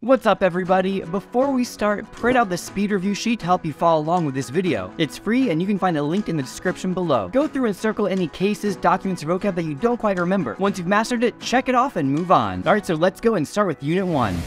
What's up everybody? Before we start, print out the speed review sheet to help you follow along with this video. It's free and you can find a link in the description below. Go through and circle any cases, documents, or vocab that you don't quite remember. Once you've mastered it, check it off and move on. Alright, so let's go and start with Unit 1.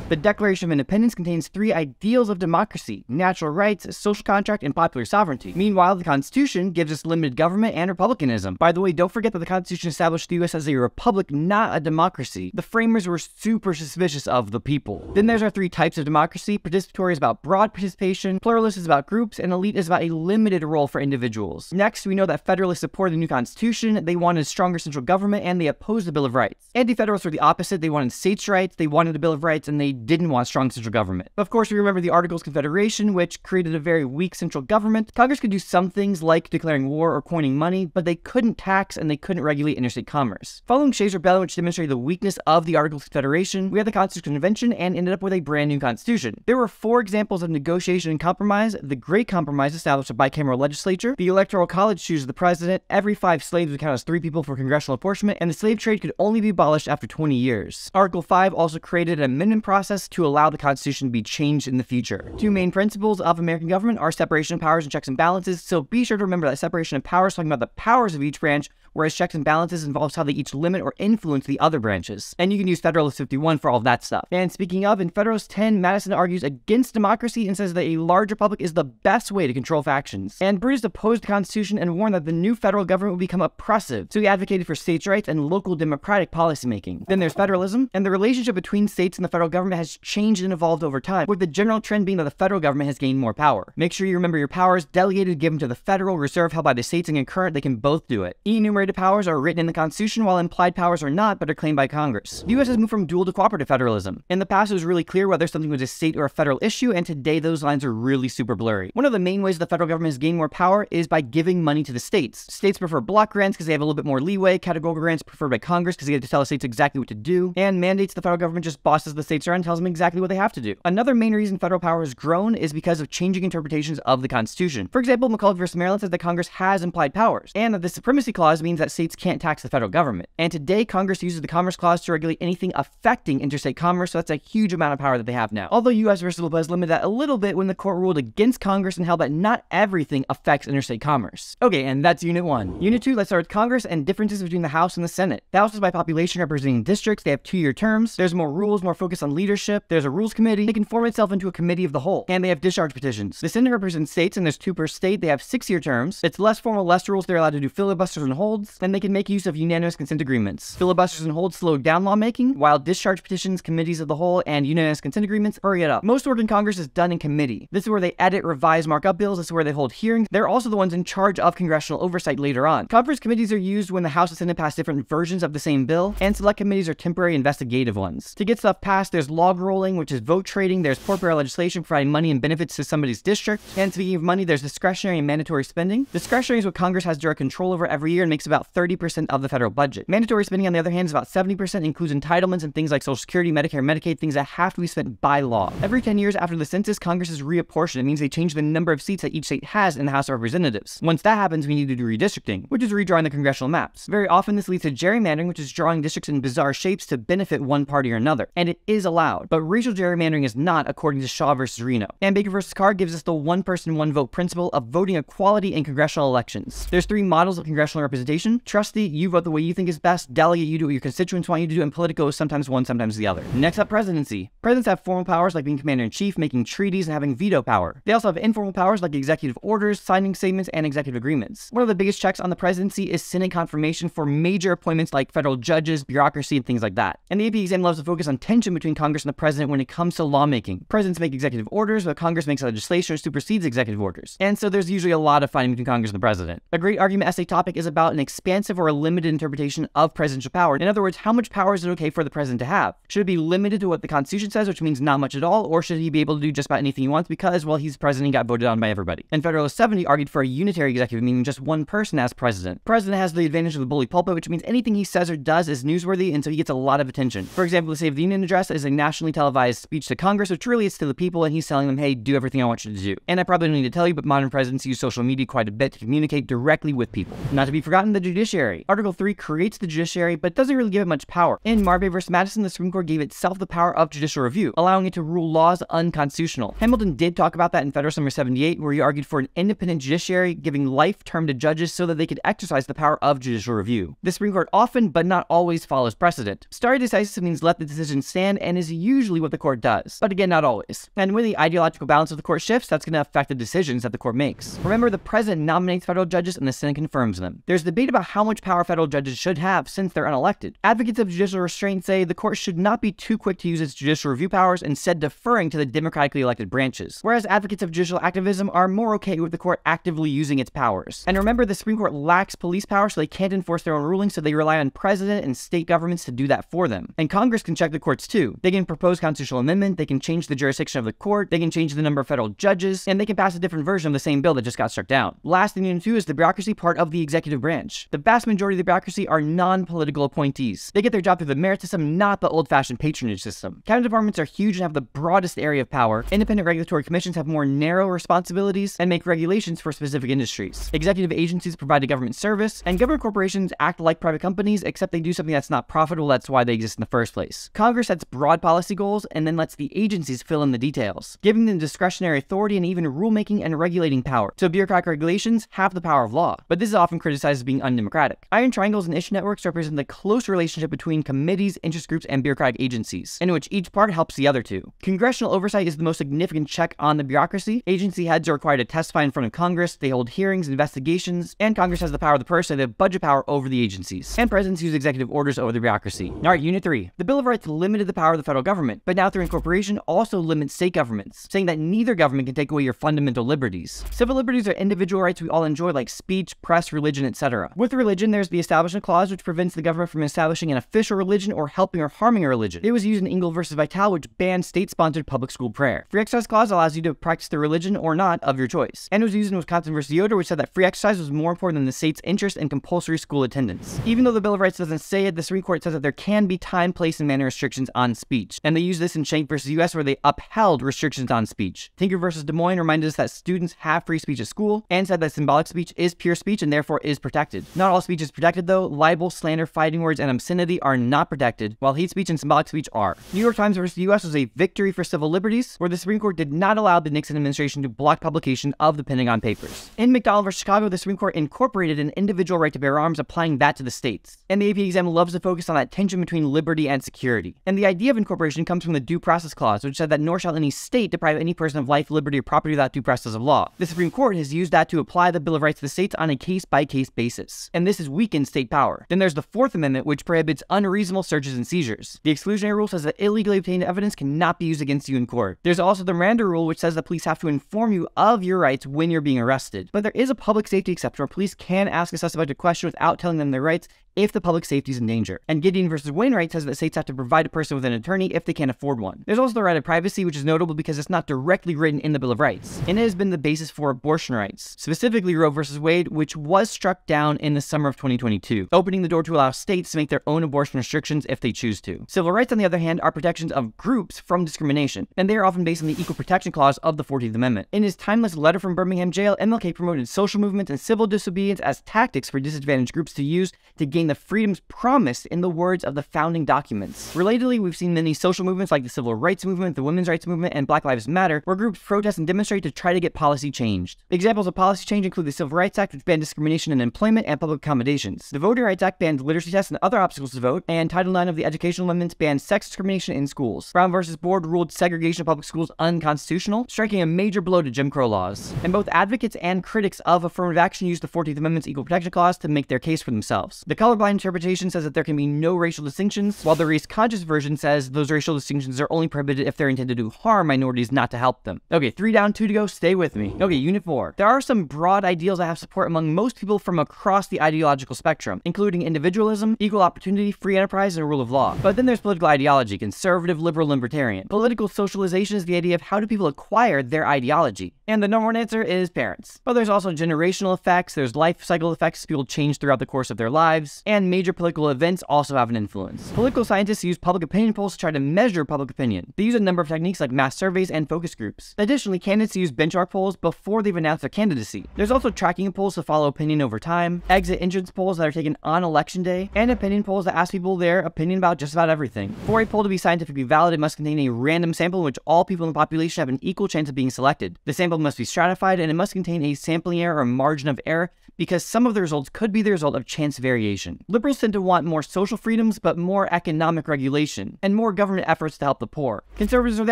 The Declaration of Independence contains three ideals of democracy: natural rights, social contract, and popular sovereignty. Meanwhile, the Constitution gives us limited government and republicanism. By the way, don't forget that the Constitution established the US as a republic, not a democracy. The framers were super suspicious of the people. Then there's our three types of democracy. Participatory is about broad participation, pluralist is about groups, and elite is about a limited role for individuals. Next, we know that Federalists supported the new Constitution, they wanted a stronger central government, and they opposed the Bill of Rights. Anti-Federalists were the opposite. They wanted states' rights, they wanted a Bill of Rights, and they didn't want strong central government. Of course, we remember the Articles of Confederation, which created a very weak central government. Congress could do some things like declaring war or coining money, but they couldn't tax and they couldn't regulate interstate commerce. Following Shays' Rebellion, which demonstrated the weakness of the Articles of Confederation, we had the Constitutional Convention and ended up with a brand new constitution. There were four examples of negotiation and compromise. The Great Compromise established a bicameral legislature, the Electoral College chooses the president, every 5 slaves would count as 3 people for congressional apportionment, and the slave trade could only be abolished after 20 years. Article 5 also created an amendment process to allow the Constitution to be changed in the future. Two main principles of American government are separation of powers and checks and balances, so be sure to remember that separation of powers is talking about the powers of each branch, whereas checks and balances involves how they each limit or influence the other branches. And you can use Federalist 51 for all of that stuff. And speaking of, in Federalist 10, Madison argues against democracy and says that a large republic is the best way to control factions. And Brutus opposed the Constitution and warned that the new federal government would become oppressive, so he advocated for states' rights and local democratic policymaking. Then there's federalism, and the relationship between states and the federal government has changed and evolved over time, with the general trend being that the federal government has gained more power. Make sure you remember your powers: delegated, given to the federal; reserve, held by the states; and concurrent, they can both do it. Enumerated powers are written in the Constitution, while implied powers are not, but are claimed by Congress. The US has moved from dual to cooperative federalism. In the past, it was really clear whether something was a state or a federal issue, and today those lines are really super blurry. One of the main ways the federal government has gained more power is by giving money to the states. States prefer block grants because they have a little bit more leeway, categorical grants preferred by Congress because they get to tell the states exactly what to do, and mandates the federal government just bosses the states around and tells them exactly what they have to do. Another main reason federal power has grown is because of changing interpretations of the Constitution. For example, McCulloch v. Maryland says that Congress has implied powers, and that the Supremacy Clause means that states can't tax the federal government. And today, Congress uses the Commerce Clause to regulate anything affecting interstate commerce, so that's a huge amount of power that they have now. Although U.S. v. Lopez limited that a little bit when the court ruled against Congress and held that not everything affects interstate commerce. Okay, and that's Unit 1. Unit 2, let's start with Congress and differences between the House and the Senate. The House is by population representing districts. They have 2-year terms. There's more rules, more focus on leadership. There's a rules committee. They can form itself into a committee of the whole. And they have discharge petitions. The Senate represents states, and there's 2 per state. They have 6-year terms. It's less formal, less rules. They're allowed to do filibusters and holds, and they can make use of unanimous consent agreements. Filibusters and holds slow down lawmaking, while discharge petitions, committees of the whole, and unanimous consent agreements hurry it up. Most work in Congress is done in committee. This is where they edit, revise, mark up bills. This is where they hold hearings. They're also the ones in charge of congressional oversight later on. Conference committees are used when the House and Senate pass different versions of the same bill, and select committees are temporary investigative ones. To get stuff passed, there's log rolling, which is vote trading. There's pork-barrel legislation providing money and benefits to somebody's district. And speaking of money, there's discretionary and mandatory spending. Discretionary is what Congress has direct control over every year and makes about 30% of the federal budget. Mandatory spending, on the other hand, is about 70%, includes entitlements and things like Social Security, Medicare, Medicaid, things that have to be spent by law. Every 10 years after the census, Congress is reapportioned. It means they change the number of seats that each state has in the House of Representatives. Once that happens, we need to do redistricting, which is redrawing the congressional maps. Very often, this leads to gerrymandering, which is drawing districts in bizarre shapes to benefit one party or another. And it is allowed, but racial gerrymandering is not, according to Shaw versus Reno. And Baker versus Carr gives us the one-person, one-vote principle of voting equality in congressional elections. There's 3 models of congressional representation: trustee, you vote the way you think is best; delegate, you do what your constituents want you to do; and political is sometimes one, sometimes the other. Next up, presidency. Presidents have formal powers like being commander-in-chief, making treaties, and having veto power. They also have informal powers like executive orders, signing statements, and executive agreements. One of the biggest checks on the presidency is Senate confirmation for major appointments like federal judges, bureaucracy, and things like that. And the AP exam loves to focus on tension between Congress and the president when it comes to lawmaking. Presidents make executive orders, but Congress makes legislation or supersedes executive orders. And so there's usually a lot of fighting between Congress and the president. A great argument essay topic is about an expansive or a limited interpretation of presidential power. In other words, how much power is it okay for the president to have? Should it be limited to what the Constitution says, which means not much at all, or should he be able to do just about anything he wants because, well, he's president and got voted on by everybody? And Federalist 70 argued for a unitary executive, meaning just one person as president. President has the advantage of the bully pulpit, which means anything he says or does is newsworthy, and so he gets a lot of attention. For example, the State of the Union address is a nationally televised speech to Congress, which really is to the people, and he's telling them, hey, do everything I want you to do. And I probably don't need to tell you, but modern presidents use social media quite a bit to communicate directly with people. Not to be forgotten, the judiciary. Article 3 creates the judiciary, but doesn't really give it much power. In Marbury v. Madison, the Supreme Court gave itself the power of judicial review, allowing it to rule laws unconstitutional. Hamilton did talk about that in Federalist No. 78, where he argued for an independent judiciary, giving life term to judges so that they could exercise the power of judicial review. The Supreme Court often, but not always, follows precedent. Stare decisis means let the decision stand, and is usually what the court does. But again, not always. And when the ideological balance of the court shifts, that's going to affect the decisions that the court makes. Remember, the president nominates federal judges and the Senate confirms them. There's debate about how much power federal judges should have since they're unelected. Advocates of judicial restraint say the court should not be too quick to use its judicial review powers, instead deferring to the democratically elected branches. Whereas advocates of judicial activism are more okay with the court actively using its powers. And remember, the Supreme Court lacks police power, so they can't enforce their own rulings, so they rely on president and state governments to do that for them. And Congress can check the courts too. They can propose constitutional amendment, they can change the jurisdiction of the court, they can change the number of federal judges, and they can pass a different version of the same bill that just got struck down. Last in Unit 2 is the bureaucracy part of the executive branch. The vast majority of the bureaucracy are non-political appointees. They get their job through the merit system, not the old-fashioned patronage system. Cabinet departments are huge and have the broadest area of power. Independent regulatory commissions have more narrow responsibilities and make regulations for specific industries. Executive agencies provide a government service, and government corporations act like private companies, except they do something that's not profitable. That's why they exist in the first place. Congress sets broad policy goals and then lets the agencies fill in the details, giving them discretionary authority and even rulemaking and regulating power. So bureaucratic regulations have the power of law, but this is often criticized as being undemocratic. Iron triangles and issue networks represent the close relationship between committees, interest groups, and bureaucratic agencies, in which each part helps the other two. Congressional oversight is the most significant check on the bureaucracy. Agency heads are required to testify in front of Congress, they hold hearings, investigations, and Congress has the power of the purse, so they have budget power over the agencies. And presidents use executive orders over the bureaucracy. Alright, Unit 3. The Bill of Rights limited the power of the federal government, but now through incorporation also limits state governments, saying that neither government can take away your fundamental liberties. Civil liberties are individual rights we all enjoy, like speech, press, religion, etc. With religion, there's the Establishment Clause, which prevents the government from establishing an official religion or helping or harming a religion. It was used in Ingle v. Vitale, which banned state-sponsored public school prayer. Free Exercise Clause allows you to practice the religion or not of your choice. And it was used in Wisconsin v. Yoder, which said that free exercise was more important than the state's interest in compulsory school attendance. Even though the Bill of Rights doesn't say it, the Supreme Court says that there can be time, place, and manner restrictions on speech. And they use this in Shank v. U.S., where they upheld restrictions on speech. Tinker v. Des Moines reminded us that students have free speech at school, and said that symbolic speech is pure speech and therefore is protected. Not all speech is protected though. Libel, slander, fighting words, and obscenity are not protected, while hate speech and symbolic speech are. New York Times v. U.S. was a victory for civil liberties, where the Supreme Court did not allow the Nixon administration to block publication of the Pentagon Papers. In McDonald v. Chicago, the Supreme Court incorporated an individual right to bear arms, applying that to the states. And the AP exam loves to focus on that tension between liberty and security. And the idea of incorporation comes from the Due Process Clause, which said that nor shall any state deprive any person of life, liberty, or property without due process of law. The Supreme Court has used that to apply the Bill of Rights to the states on a case-by-case basis. And this has weakened state power. Then there's the Fourth Amendment, which prohibits unreasonable searches and seizures. The Exclusionary Rule says that illegally obtained evidence cannot be used against you in court. There's also the Miranda Rule, which says that police have to inform you of your rights when you're being arrested. But there is a public safety exception where police can ask a suspect a question without telling them their rights if the public safety is in danger. And Gideon v. Wainwright says that states have to provide a person with an attorney if they can't afford one. There's also the right of privacy, which is notable because it's not directly written in the Bill of Rights, and it has been the basis for abortion rights, specifically Roe v. Wade, which was struck down in the summer of 2022, opening the door to allow states to make their own abortion restrictions if they choose to. Civil rights, on the other hand, are protections of groups from discrimination, and they are often based on the Equal Protection Clause of the 14th Amendment. In his timeless letter from Birmingham jail, MLK promoted social movements and civil disobedience as tactics for disadvantaged groups to use to gain the freedoms promised in the words of the founding documents. Relatedly, we've seen many social movements like the Civil Rights Movement, the Women's Rights Movement, and Black Lives Matter, where groups protest and demonstrate to try to get policy changed. Examples of policy change include the Civil Rights Act, which banned discrimination in employment and public accommodations. The Voting Rights Act banned literacy tests and other obstacles to vote, and Title IX of the Educational Amendments banned sex discrimination in schools. Brown v. Board ruled segregation of public schools unconstitutional, striking a major blow to Jim Crow laws. And both advocates and critics of affirmative action use the 14th Amendment's Equal Protection Clause to make their case for themselves. The colorblind interpretation says that there can be no racial distinctions, while the race-conscious version says those racial distinctions are only prohibited if they're intended to harm minorities, not to help them. Okay, 3 down, 2 to go, stay with me. Okay, Unit 4. There are some broad ideals that have support among most people from across the ideological spectrum, including individualism, equal opportunity, free enterprise, and rule of law. But then there's political ideology, conservative, liberal, libertarian. Political socialization is the idea of how do people acquire their ideology. And the number one answer is parents. But there's also generational effects, there's life cycle effects, people change throughout the course of their lives. and major political events also have an influence. Political scientists use public opinion polls to try to measure public opinion. They use a number of techniques like mass surveys and focus groups. Additionally, candidates use benchmark polls before they've announced their candidacy. There's also tracking polls to follow opinion over time, exit entrance polls that are taken on election day, and opinion polls that ask people their opinion about just about everything. For a poll to be scientifically valid, it must contain a random sample in which all people in the population have an equal chance of being selected. The sample must be stratified, and it must contain a sampling error or margin of error because some of the results could be the result of chance variation. Liberals tend to want more social freedoms, but more economic regulation, and more government efforts to help the poor. Conservatives are the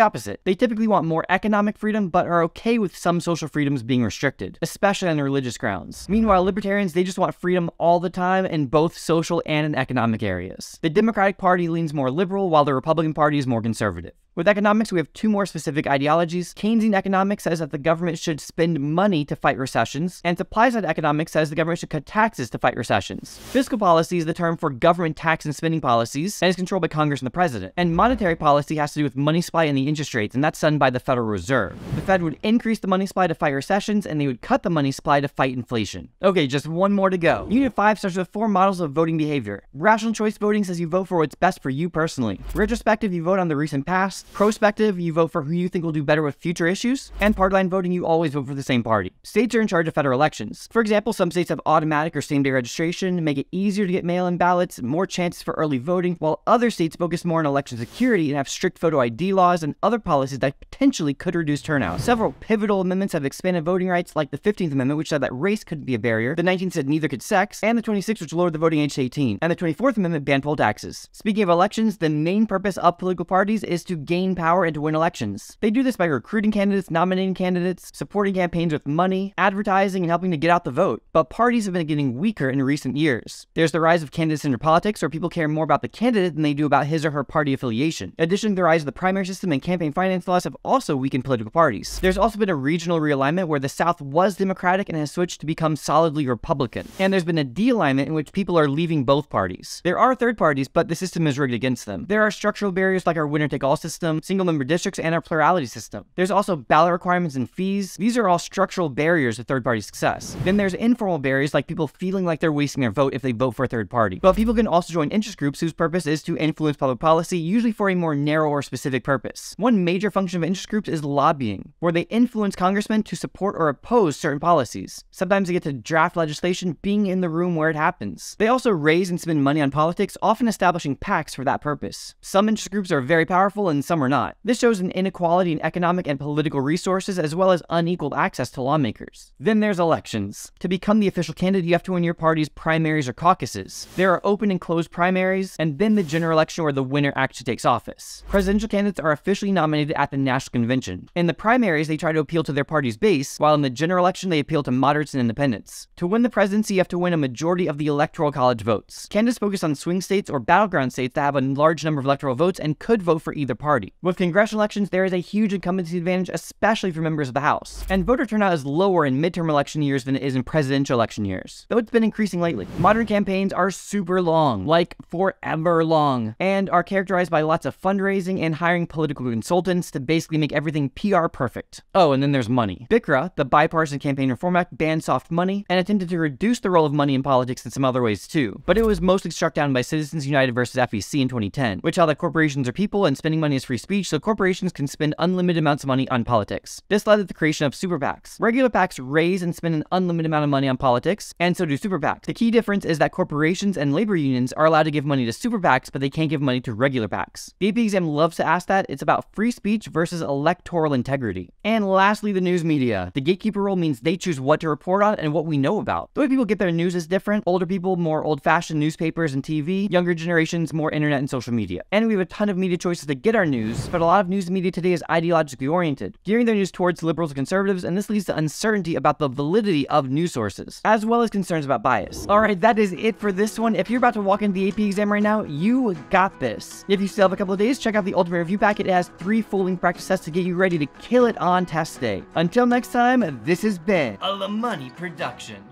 opposite. They typically want more economic freedom, but are okay with some social freedoms being restricted, especially on religious grounds. Meanwhile, libertarians, they just want freedom all the time in both social and in economic areas. The Democratic Party leans more liberal, while the Republican Party is more conservative. With economics, we have two more specific ideologies. Keynesian economics says that the government should spend money to fight recessions, and supply-side economics says the government should cut taxes to fight recessions. Fiscal policy is the term for government tax and spending policies, and is controlled by Congress and the President. And monetary policy has to do with money supply and the interest rates, and that's done by the Federal Reserve. The Fed would increase the money supply to fight recessions, and they would cut the money supply to fight inflation. Okay, just one more to go. Unit 5 starts with 4 models of voting behavior. Rational choice voting says you vote for what's best for you personally. Retrospective, you vote on the recent past. Prospective, you vote for who you think will do better with future issues. And party-line voting, you always vote for the same party. States are in charge of federal elections. For example, some states have automatic or same-day registration, make it easier to get mail-in ballots, more chances for early voting, while other states focus more on election security and have strict photo ID laws and other policies that potentially could reduce turnout. Several pivotal amendments have expanded voting rights, like the 15th Amendment, which said that race couldn't be a barrier, the 19th said neither could sex, and the 26th, which lowered the voting age to 18, and the 24th Amendment banned poll taxes. Speaking of elections, the main purpose of political parties is to gain power and to win elections. They do this by recruiting candidates, nominating candidates, supporting campaigns with money, advertising, and helping to get out the vote. But parties have been getting weaker in recent years. There's the rise of candidates-centered politics, where people care more about the candidate than they do about his or her party affiliation. Additionally, the rise of the primary system and campaign finance laws have also weakened political parties. There's also been a regional realignment where the South was Democratic and has switched to become solidly Republican. And there's been a de-alignment in which people are leaving both parties. There are third parties, but the system is rigged against them. There are structural barriers like our winner-take-all system, single-member districts, and our plurality system. There's also ballot requirements and fees. These are all structural barriers to third-party success. Then there's informal barriers like people feeling like they're wasting their vote if they vote for a third party. But people can also join interest groups whose purpose is to influence public policy, usually for a more narrow or specific purpose. One major function of interest groups is lobbying, where they influence congressmen to support or oppose certain policies. Sometimes they get to draft legislation being in the room where it happens. They also raise and spend money on politics, often establishing PACs for that purpose. Some interest groups are very powerful and some are not. This shows an inequality in economic and political resources as well as unequal access to lawmakers. Then there's elections. To become the official candidate, you have to win your party's primaries or caucuses. There are open and closed primaries, and then the general election where the winner actually takes office. Presidential candidates are officially nominated at the National Convention. In the primaries, they try to appeal to their party's base, while in the general election, they appeal to moderates and independents. To win the presidency, you have to win a majority of the Electoral College votes. Candidates focus on swing states or battleground states that have a large number of electoral votes and could vote for either party. With congressional elections, there is a huge incumbency advantage, especially for members of the House. And voter turnout is lower in midterm election years than it is in presidential election years, though it's been increasing lately. Modern campaigns are super long, like forever long, and are characterized by lots of fundraising and hiring political consultants to basically make everything PR perfect. Oh, and then there's money. BICRA, the Bipartisan Campaign Reform Act, banned soft money and attempted to reduce the role of money in politics in some other ways too, but it was mostly struck down by Citizens United versus FEC in 2010, which held that corporations are people and spending money is free speech, so corporations can spend unlimited amounts of money on politics. This led to the creation of super PACs. Regular PACs raise and spend an unlimited amount of money on politics, and so do super PACs. The key difference is that corporations and labor unions are allowed to give money to super PACs, but they can't give money to regular PACs. The AP exam loves to ask that. It's about free speech versus electoral integrity. And lastly, the news media. The gatekeeper role means they choose what to report on and what we know about. The way people get their news is different. Older people, more old-fashioned newspapers and TV. Younger generations, more internet and social media. And we have a ton of media choices to get our news, but a lot of news media today is ideologically oriented, gearing their news towards liberals and conservatives, and this leads to uncertainty about the validity of news sources, as well as concerns about bias. Alright, that is it for this one. If you're about to walk into the AP exam right now, you got this. If you still have a couple of days, check out the Ultimate Review Packet. It has 3 full-length practice tests to get you ready to kill it on test day. Until next time, this has been a La Money production.